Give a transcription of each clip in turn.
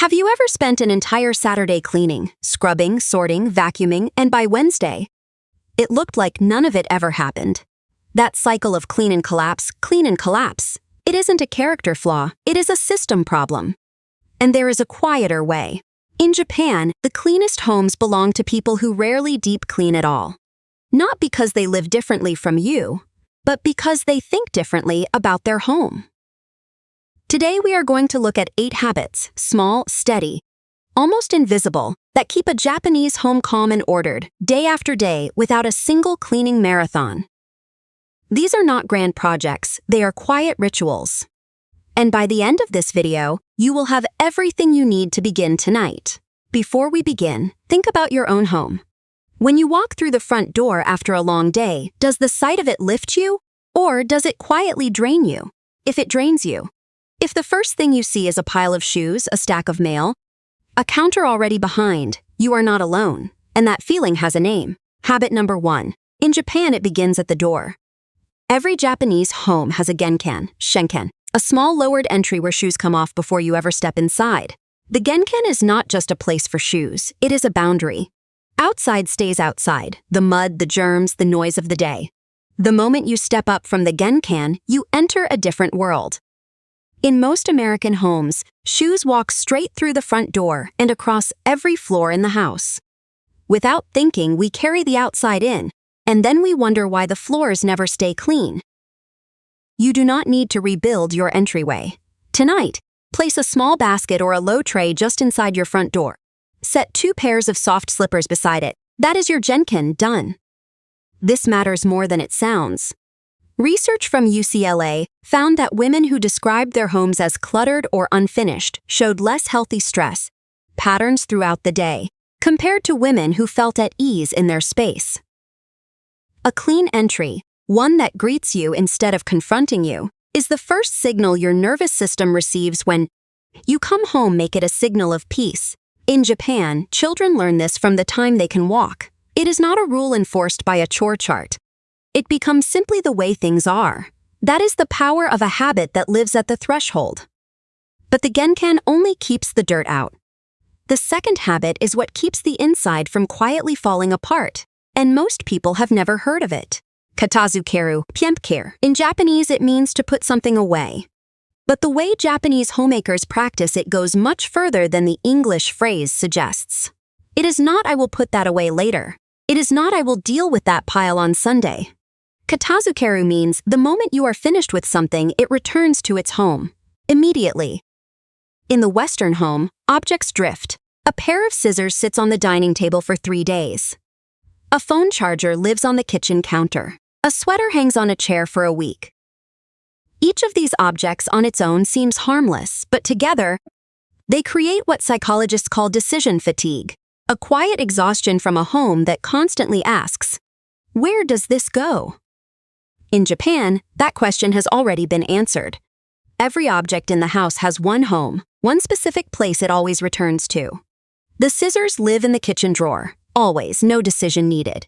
Have you ever spent an entire Saturday cleaning, scrubbing, sorting, vacuuming, and by Wednesday, it looked like none of it ever happened? That cycle of clean and collapse, it isn't a character flaw, it is a system problem. And there is a quieter way. In Japan, the cleanest homes belong to people who rarely deep clean at all. Not because they live differently from you, but because they think differently about their home. Today we are going to look at 8 habits, small, steady, almost invisible, that keep a Japanese home calm and ordered, day after day, without a single cleaning marathon. These are not grand projects, they are quiet rituals. And by the end of this video, you will have everything you need to begin tonight. Before we begin, think about your own home. When you walk through the front door after a long day, does the sight of it lift you, or does it quietly drain you? If it drains you, if the first thing you see is a pile of shoes, a stack of mail, a counter already behind, you are not alone, and that feeling has a name. Habit number 1. In Japan, it begins at the door. Every Japanese home has a Genkan, Shenken, a small lowered entry where shoes come off before you ever step inside. The Genkan is not just a place for shoes, it is a boundary. Outside stays outside, the mud, the germs, the noise of the day. The moment you step up from the Genkan, you enter a different world. In most American homes, shoes walk straight through the front door and across every floor in the house. Without thinking, we carry the outside in, and then we wonder why the floors never stay clean. You do not need to rebuild your entryway. Tonight, place a small basket or a low tray just inside your front door. Set 2 pairs of soft slippers beside it. That is your Genkan done. This matters more than it sounds. Research from UCLA found that women who described their homes as cluttered or unfinished showed less healthy stress patterns throughout the day, compared to women who felt at ease in their space. A clean entry, one that greets you instead of confronting you, is the first signal your nervous system receives when you come home. Make it a signal of peace. In Japan, children learn this from the time they can walk. It is not a rule enforced by a chore chart. It becomes simply the way things are. That is the power of a habit that lives at the threshold. But the Genkan only keeps the dirt out. The second habit is what keeps the inside from quietly falling apart, and most people have never heard of it. Katazukeru, piempkir. In Japanese, it means to put something away. But the way Japanese homemakers practice it goes much further than the English phrase suggests. It is not "I will put that away later." It is not "I will deal with that pile on Sunday." Katazukeru means the moment you are finished with something, it returns to its home, immediately. In the Western home, objects drift. A pair of scissors sits on the dining table for 3 days. A phone charger lives on the kitchen counter. A sweater hangs on a chair for a week. Each of these objects on its own seems harmless, but together, they create what psychologists call decision fatigue, a quiet exhaustion from a home that constantly asks, "Where does this go?" In Japan, that question has already been answered. Every object in the house has one home, one specific place it always returns to. The scissors live in the kitchen drawer, always, no decision needed.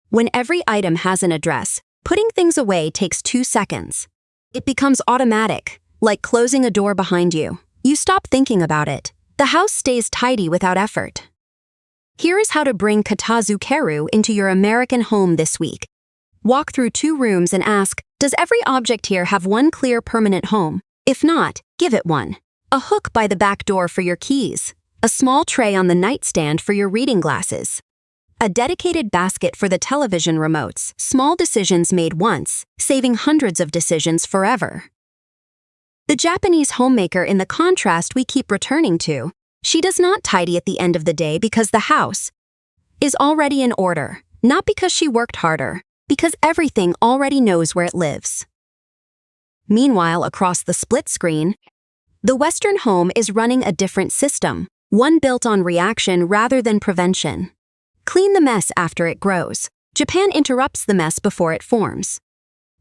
When every item has an address, putting things away takes 2 seconds. It becomes automatic, like closing a door behind you. You stop thinking about it. The house stays tidy without effort. Here is how to bring Katazukeru into your American home this week. Walk through 2 rooms and ask, does every object here have one clear permanent home? If not, give it one. A hook by the back door for your keys. A small tray on the nightstand for your reading glasses. A dedicated basket for the television remotes. Small decisions made once, saving hundreds of decisions forever. The Japanese homemaker, in the contrast we keep returning to, she does not tidy at the end of the day because the house is already in order, not because she worked harder, because everything already knows where it lives. Meanwhile, across the split screen, the Western home is running a different system, one built on reaction rather than prevention. Clean the mess after it grows. Japan interrupts the mess before it forms.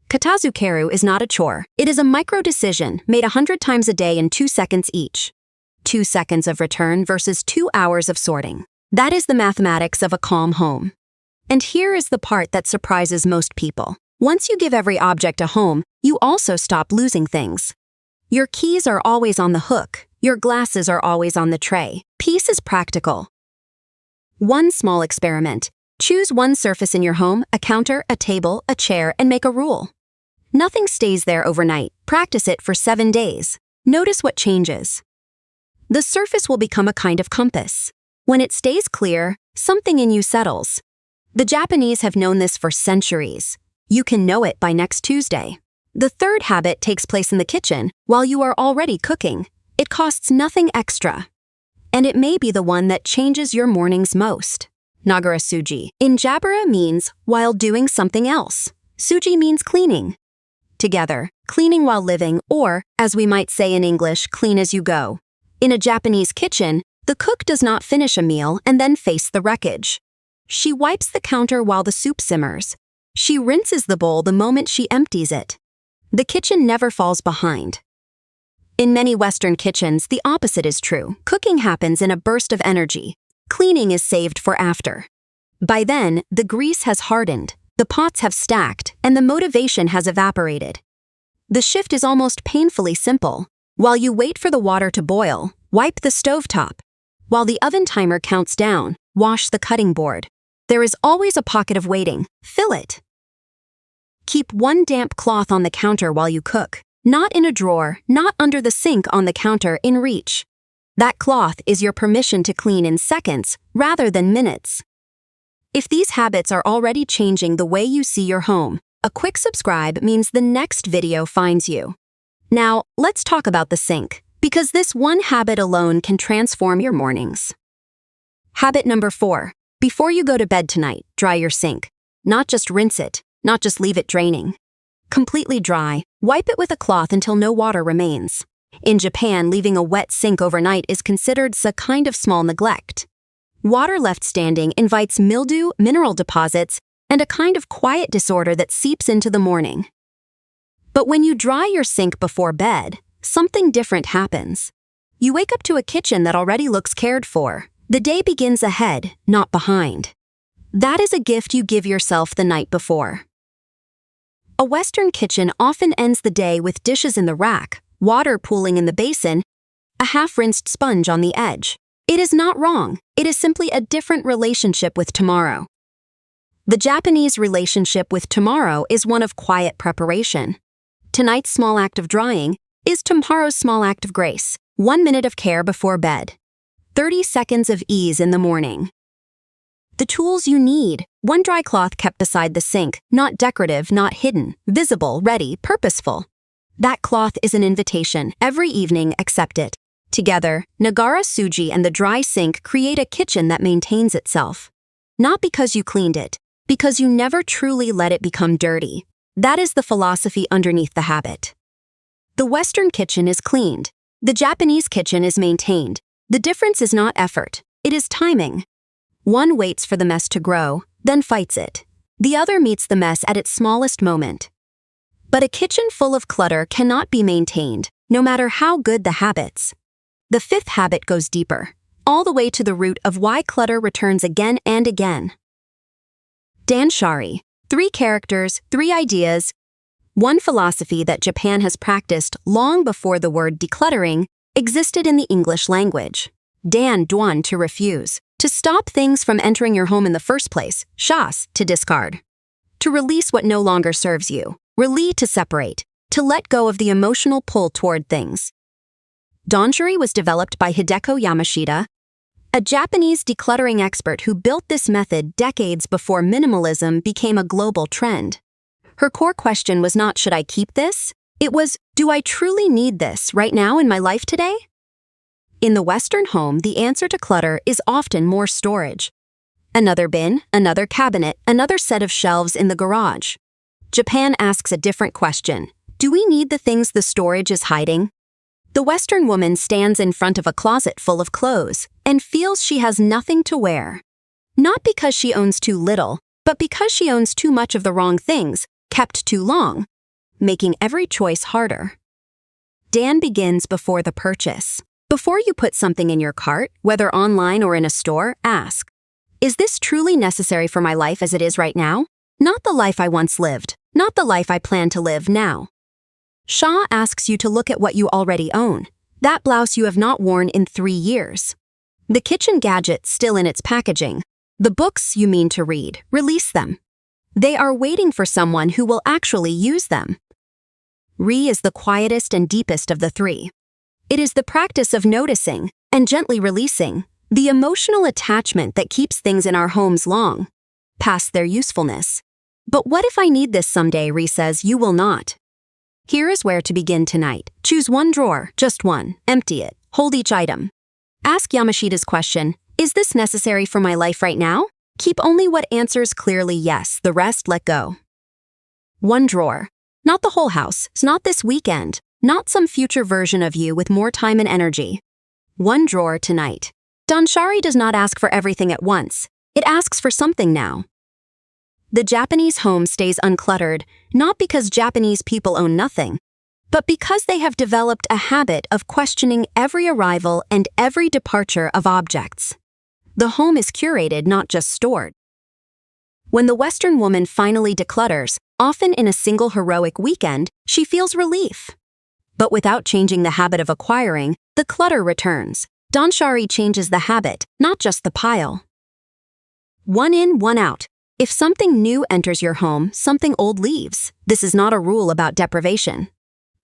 Katazukeru is not a chore. It is a micro-decision made 100 times a day in 2 seconds each. 2 seconds of return versus 2 hours of sorting. That is the mathematics of a calm home. And here is the part that surprises most people. Once you give every object a home, you also stop losing things. Your keys are always on the hook. Your glasses are always on the tray. Peace is practical. One small experiment. Choose one surface in your home, a counter, a table, a chair, and make a rule. Nothing stays there overnight. Practice it for 7 days. Notice what changes. The surface will become a kind of compass. When it stays clear, something in you settles. The Japanese have known this for centuries. You can know it by next Tuesday. The third habit takes place in the kitchen while you are already cooking. It costs nothing extra. And it may be the one that changes your mornings most. Nagara-souji in Jabara means while doing something else. Suji means cleaning. Together, cleaning while living, or, as we might say in English, clean as you go. In a Japanese kitchen, the cook does not finish a meal and then face the wreckage. She wipes the counter while the soup simmers. She rinses the bowl the moment she empties it. The kitchen never falls behind. In many Western kitchens, the opposite is true. Cooking happens in a burst of energy. Cleaning is saved for after. By then, the grease has hardened, the pots have stacked, and the motivation has evaporated. The shift is almost painfully simple. While you wait for the water to boil, wipe the stovetop. While the oven timer counts down, wash the cutting board. There is always a pocket of waiting. Fill it. Keep one damp cloth on the counter while you cook. Not in a drawer, not under the sink on the counter, in reach. That cloth is your permission to clean in seconds rather than minutes. If these habits are already changing the way you see your home, a quick subscribe means the next video finds you. Now, let's talk about the sink, because this one habit alone can transform your mornings. Habit number 4. Before you go to bed tonight, dry your sink. Not just rinse it, not just leave it draining. Completely dry, wipe it with a cloth until no water remains. In Japan, leaving a wet sink overnight is considered a kind of small neglect. Water left standing invites mildew, mineral deposits, and a kind of quiet disorder that seeps into the morning. But when you dry your sink before bed, something different happens. You wake up to a kitchen that already looks cared for. The day begins ahead, not behind. That is a gift you give yourself the night before. A Western kitchen often ends the day with dishes in the rack, water pooling in the basin, a half-rinsed sponge on the edge. It is not wrong. It is simply a different relationship with tomorrow. The Japanese relationship with tomorrow is one of quiet preparation. Tonight's small act of drying is tomorrow's small act of grace. 1 minute of care before bed. 30 seconds of ease in the morning. The tools you need. One dry cloth kept beside the sink, not decorative, not hidden, visible, ready, purposeful. That cloth is an invitation. Every evening, accept it. Together, Nagara-souji and the dry sink create a kitchen that maintains itself. Not because you cleaned it, because you never truly let it become dirty. That is the philosophy underneath the habit. The Western kitchen is cleaned. The Japanese kitchen is maintained. The difference is not effort, it is timing. One waits for the mess to grow, then fights it. The other meets the mess at its smallest moment. But a kitchen full of clutter cannot be maintained, no matter how good the habits. The 5th habit goes deeper, all the way to the root of why clutter returns again and again. Danshari. 3 characters, 3 ideas. One philosophy that Japan has practiced long before the word decluttering existed in the English language. Dan, duan, to refuse. To stop things from entering your home in the first place. Shas, to discard. To release what no longer serves you. Release, to separate. To let go of the emotional pull toward things. Danshari was developed by Hideko Yamashita, a Japanese decluttering expert who built this method decades before minimalism became a global trend. Her core question was not, should I keep this? It was, do I truly need this right now in my life today? In the Western home, the answer to clutter is often more storage. Another bin, another cabinet, another set of shelves in the garage. Japan asks a different question. Do we need the things the storage is hiding? The Western woman stands in front of a closet full of clothes and feels she has nothing to wear. Not because she owns too little, but because she owns too much of the wrong things, kept too long, making every choice harder. Dan begins before the purchase. Before you put something in your cart, whether online or in a store, ask, is this truly necessary for my life as it is right now? Not the life I once lived, not the life I plan to live now. Shaw asks you to look at what you already own. That blouse you have not worn in 3 years. The kitchen gadget still in its packaging. The books you mean to read, release them. They are waiting for someone who will actually use them. Re is the quietest and deepest of the three. It is the practice of noticing and gently releasing the emotional attachment that keeps things in our homes long, past their usefulness. But what if I need this someday? Re says you will not. Here is where to begin tonight. Choose one drawer, just one, empty it, hold each item. Ask Yamashita's question, is this necessary for my life right now? Keep only what answers clearly yes, the rest let go. One drawer. Not the whole house, not this weekend, not some future version of you with more time and energy. One drawer tonight. Danshari does not ask for everything at once. It asks for something now. The Japanese home stays uncluttered, not because Japanese people own nothing, but because they have developed a habit of questioning every arrival and every departure of objects. The home is curated, not just stored. When the Western woman finally declutters, often in a single heroic weekend, she feels relief. But without changing the habit of acquiring, the clutter returns. Danshari changes the habit, not just the pile. One in, one out. If something new enters your home, something old leaves. This is not a rule about deprivation.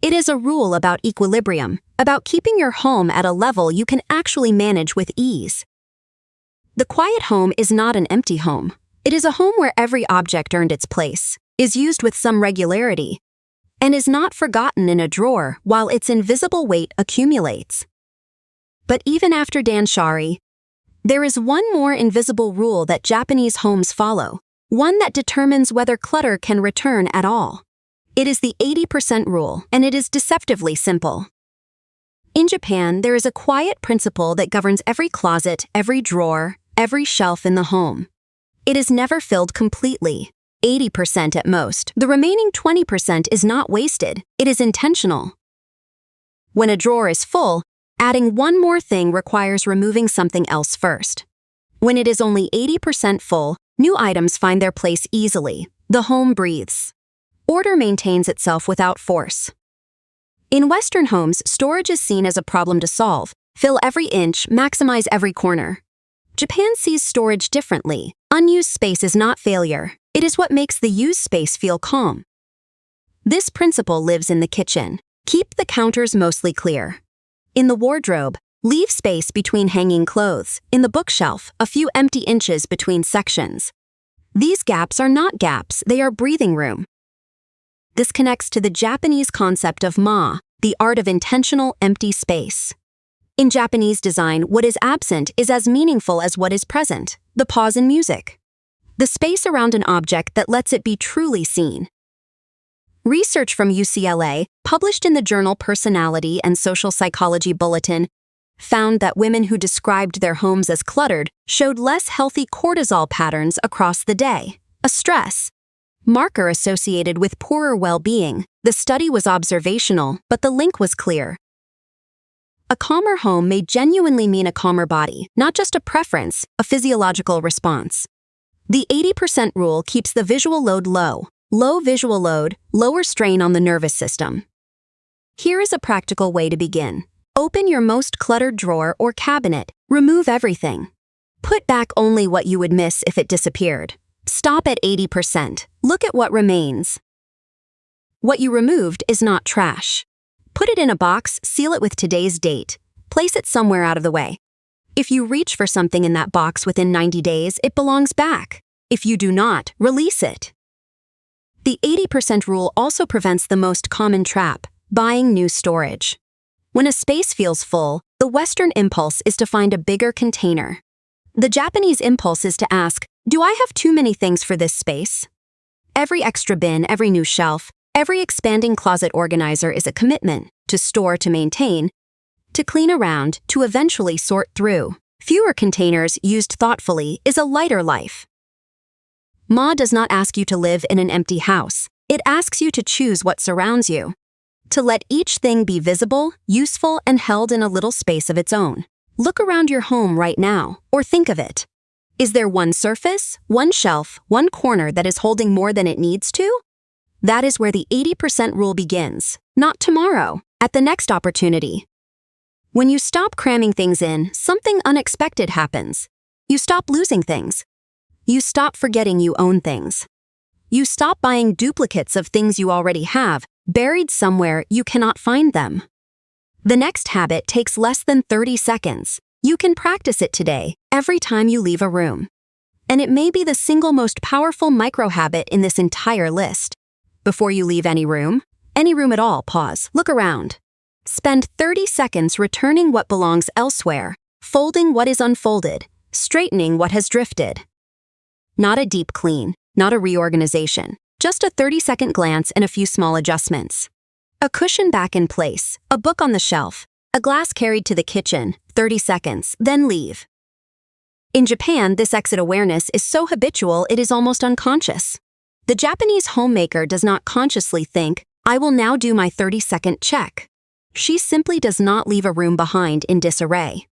It is a rule about equilibrium, about keeping your home at a level you can actually manage with ease. The quiet home is not an empty home. It is a home where every object earned its place, is used with some regularity, and is not forgotten in a drawer while its invisible weight accumulates. But even after Danshari, there is one more invisible rule that Japanese homes follow, one that determines whether clutter can return at all. It is the 80% rule, and it is deceptively simple. In Japan, there is a quiet principle that governs every closet, every drawer, every shelf in the home. It is never filled completely, 80% at most. The remaining 20% is not wasted, it is intentional. When a drawer is full, adding one more thing requires removing something else first. When it is only 80% full, new items find their place easily. The home breathes. Order maintains itself without force. In Western homes, storage is seen as a problem to solve. Fill every inch, maximize every corner. Japan sees storage differently. Unused space is not failure. It is what makes the used space feel calm. This principle lives in the kitchen. Keep the counters mostly clear. In the wardrobe, leave space between hanging clothes. In the bookshelf, a few empty inches between sections. These gaps are not gaps, they are breathing room. This connects to the Japanese concept of ma, the art of intentional empty space. In Japanese design, what is absent is as meaningful as what is present, the pause in music. The space around an object that lets it be truly seen. Research from UCLA, published in the journal Personality and Social Psychology Bulletin, found that women who described their homes as cluttered showed less healthy cortisol patterns across the day, a stress marker associated with poorer well-being. The study was observational, but the link was clear. A calmer home may genuinely mean a calmer body, not just a preference, a physiological response. The 80% rule keeps the visual load low. Low visual load, lower strain on the nervous system. Here is a practical way to begin. Open your most cluttered drawer or cabinet. Remove everything. Put back only what you would miss if it disappeared. Stop at 80%. Look at what remains. What you removed is not trash. Put it in a box, seal it with today's date. Place it somewhere out of the way. If you reach for something in that box within 90 days, it belongs back. If you do not, release it. The 80% rule also prevents the most common trap, buying new storage. When a space feels full, the Western impulse is to find a bigger container. The Japanese impulse is to ask, do I have too many things for this space? Every extra bin, every new shelf, every expanding closet organizer is a commitment to store, to maintain, to clean around, to eventually sort through. Fewer containers used thoughtfully is a lighter life. Ma does not ask you to live in an empty house. It asks you to choose what surrounds you. To let each thing be visible, useful, and held in a little space of its own. Look around your home right now, or think of it. Is there one surface, one shelf, one corner that is holding more than it needs to? That is where the 80% rule begins. Not tomorrow, at the next opportunity. When you stop cramming things in, something unexpected happens. You stop losing things. You stop forgetting you own things. You stop buying duplicates of things you already have, buried somewhere you cannot find them. The next habit takes less than 30 seconds. You can practice it today, every time you leave a room. And it may be the single most powerful micro-habit in this entire list. Before you leave any room at all, pause, look around. Spend 30 seconds returning what belongs elsewhere, folding what is unfolded, straightening what has drifted. Not a deep clean, not a reorganization, just a 30-second glance and a few small adjustments. A cushion back in place, a book on the shelf, a glass carried to the kitchen, 30 seconds, then leave. In Japan, this exit awareness is so habitual it is almost unconscious. The Japanese homemaker does not consciously think, I will now do my 30-second check. She simply does not leave a room behind in disarray.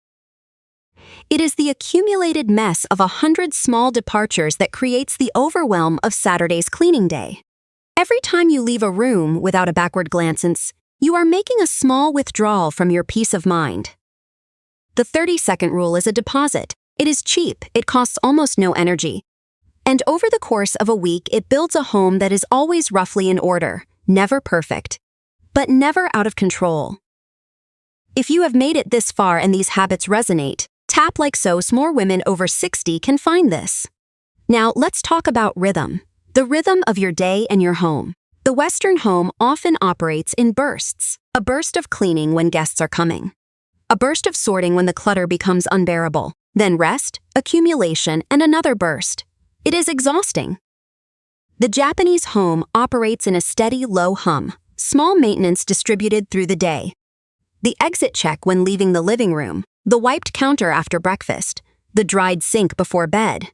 It is the accumulated mess of 100 small departures that creates the overwhelm of Saturday's cleaning day. Every time you leave a room without a backward glance, you are making a small withdrawal from your peace of mind. The 30-second rule is a deposit. It is cheap, it costs almost no energy. And over the course of a week, it builds a home that is always roughly in order, never perfect, but never out of control. If you have made it this far and these habits resonate, tap like so more women over 60 can find this. Now let's talk about rhythm. The rhythm of your day and your home. The Western home often operates in bursts. A burst of cleaning when guests are coming. A burst of sorting when the clutter becomes unbearable. Then rest, accumulation, and another burst. It is exhausting. The Japanese home operates in a steady low hum, small maintenance distributed through the day. The exit check when leaving the living room, the wiped counter after breakfast, the dried sink before bed.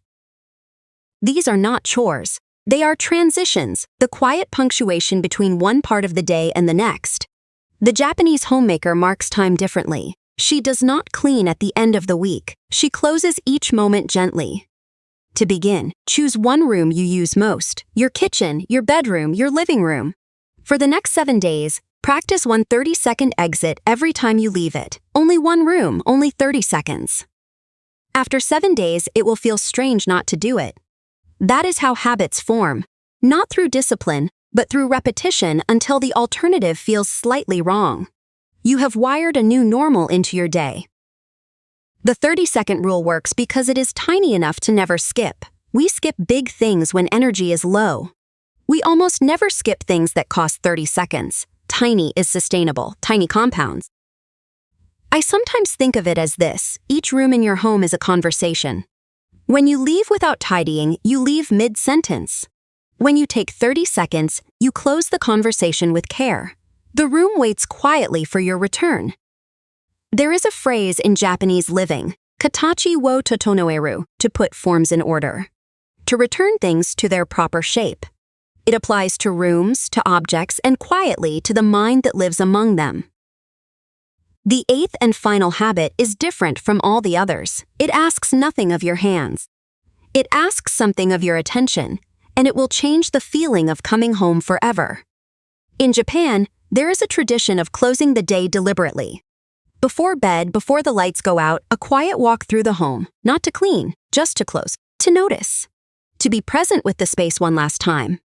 These are not chores. They are transitions, the quiet punctuation between one part of the day and the next. The Japanese homemaker marks time differently. She does not clean at the end of the week. She closes each moment gently. To begin, choose one room you use most, your kitchen, your bedroom, your living room. For the next 7 days, practice one 30-second exit every time you leave it. Only one room, only 30 seconds. After 7 days, it will feel strange not to do it. That is how habits form, not through discipline, but through repetition until the alternative feels slightly wrong. You have wired a new normal into your day. The 30-second rule works because it is tiny enough to never skip. We skip big things when energy is low. We almost never skip things that cost 30 seconds. Tiny is sustainable, tiny compounds. I sometimes think of it as this: each room in your home is a conversation. When you leave without tidying, you leave mid-sentence. When you take 30 seconds, you close the conversation with care. The room waits quietly for your return. There is a phrase in Japanese living, katachi wo totonoeru, to put forms in order, to return things to their proper shape. It applies to rooms, to objects, and quietly to the mind that lives among them. The 8th and final habit is different from all the others. It asks nothing of your hands. It asks something of your attention, and it will change the feeling of coming home forever. In Japan, there is a tradition of closing the day deliberately. Before bed, before the lights go out, a quiet walk through the home, not to clean, just to close, to notice, to be present with the space one last time.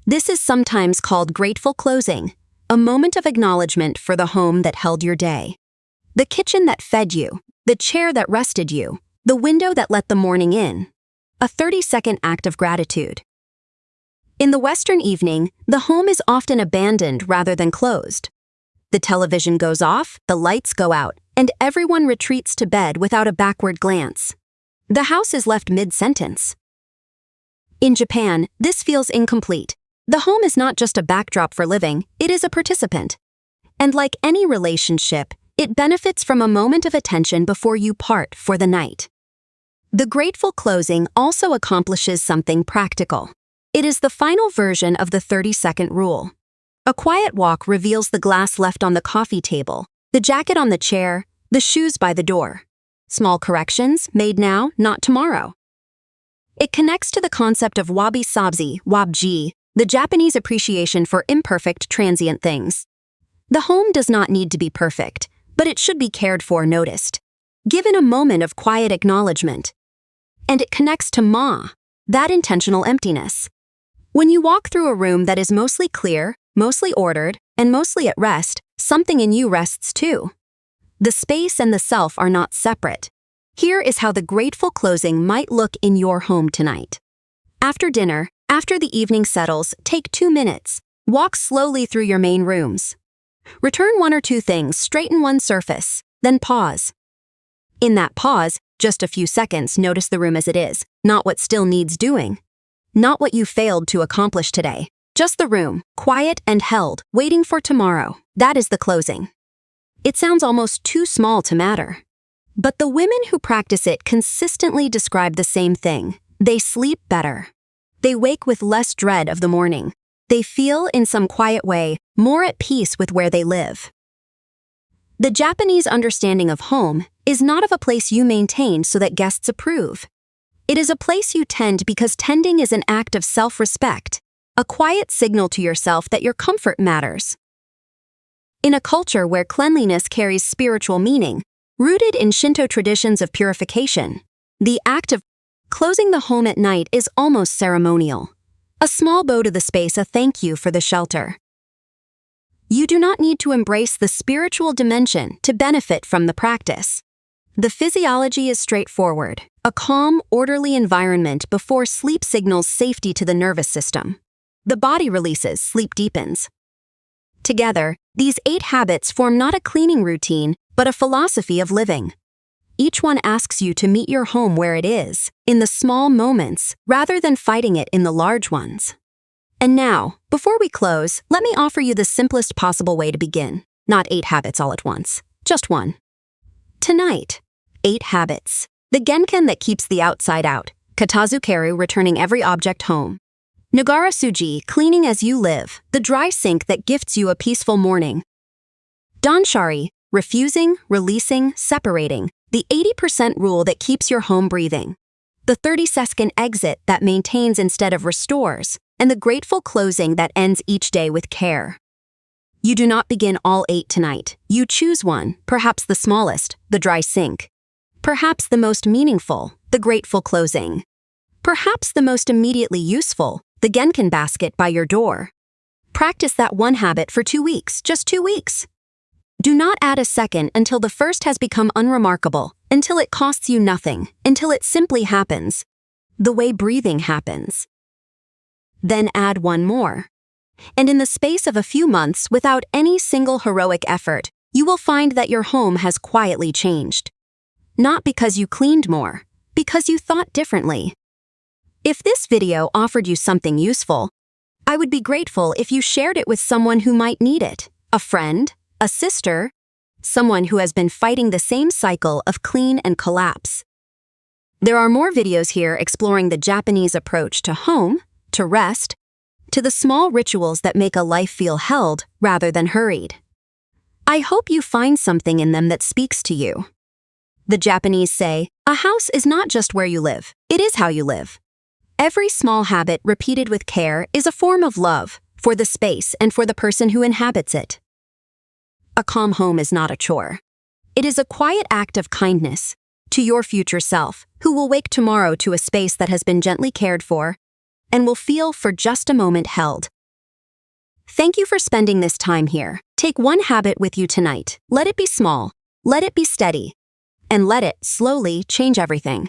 This is sometimes called grateful closing, a moment of acknowledgement for the home that held your day. The kitchen that fed you, the chair that rested you, the window that let the morning in. A 30-second act of gratitude. In the Western evening, the home is often abandoned rather than closed. The television goes off, the lights go out, and everyone retreats to bed without a backward glance. The house is left mid-sentence. In Japan, this feels incomplete. The home is not just a backdrop for living, it is a participant. And like any relationship, it benefits from a moment of attention before you part for the night. The grateful closing also accomplishes something practical. It is the final version of the 30-second rule. A quiet walk reveals the glass left on the coffee table, the jacket on the chair, the shoes by the door. Small corrections, made now, not tomorrow. It connects to the concept of wabi-sabi, wabji, the Japanese appreciation for imperfect, transient things. The home does not need to be perfect, but it should be cared for, noticed, given a moment of quiet acknowledgement. And it connects to Ma, that intentional emptiness. When you walk through a room that is mostly clear, mostly ordered, and mostly at rest, something in you rests too. The space and the self are not separate. Here is how the grateful closing might look in your home tonight. After dinner, after the evening settles, take 2 minutes. Walk slowly through your main rooms. Return 1 or 2 things, straighten one surface, then pause. In that pause, just a few seconds, notice the room as it is, not what still needs doing. Not what you failed to accomplish today. Just the room, quiet and held, waiting for tomorrow. That is the closing. It sounds almost too small to matter. But the women who practice it consistently describe the same thing. They sleep better. They wake with less dread of the morning. They feel, in some quiet way, more at peace with where they live. The Japanese understanding of home is not of a place you maintain so that guests approve. It is a place you tend because tending is an act of self-respect, a quiet signal to yourself that your comfort matters. In a culture where cleanliness carries spiritual meaning, rooted in Shinto traditions of purification, the act of closing the home at night is almost ceremonial. A small bow to the space, a thank you for the shelter. You do not need to embrace the spiritual dimension to benefit from the practice. The physiology is straightforward, a calm, orderly environment before sleep signals safety to the nervous system. The body releases, sleep deepens. Together, these 8 habits form not a cleaning routine, but a philosophy of living. Each one asks you to meet your home where it is, in the small moments, rather than fighting it in the large ones. And now, before we close, let me offer you the simplest possible way to begin. Not 8 habits all at once, just one. Tonight, 8 habits. The Genkan that keeps the outside out. Katazukeru, returning every object home. Nagara-souji, cleaning as you live. The dry sink that gifts you a peaceful morning. Danshari, refusing, releasing, separating. The 80% rule that keeps your home breathing. The 30-second exit that maintains instead of restores. And the grateful closing that ends each day with care. You do not begin all 8 tonight. You choose one, perhaps the smallest, the dry sink. Perhaps the most meaningful, the grateful closing. Perhaps the most immediately useful, the Genkan basket by your door. Practice that one habit for 2 weeks, just 2 weeks. Do not add a second until the first has become unremarkable, until it costs you nothing, until it simply happens. The way breathing happens. Then add one more. And in the space of a few months, without any single heroic effort, you will find that your home has quietly changed. Not because you cleaned more, because you thought differently. If this video offered you something useful, I would be grateful if you shared it with someone who might need it, a friend, a sister, someone who has been fighting the same cycle of clean and collapse. There are more videos here exploring the Japanese approach to home, to rest, to the small rituals that make a life feel held rather than hurried. I hope you find something in them that speaks to you. The Japanese say, a house is not just where you live, it is how you live. Every small habit repeated with care is a form of love for the space and for the person who inhabits it. A calm home is not a chore. It is a quiet act of kindness to your future self, who will wake tomorrow to a space that has been gently cared for and will feel for just a moment held. Thank you for spending this time here. Take one habit with you tonight. Let it be small, let it be steady, and let it slowly change everything.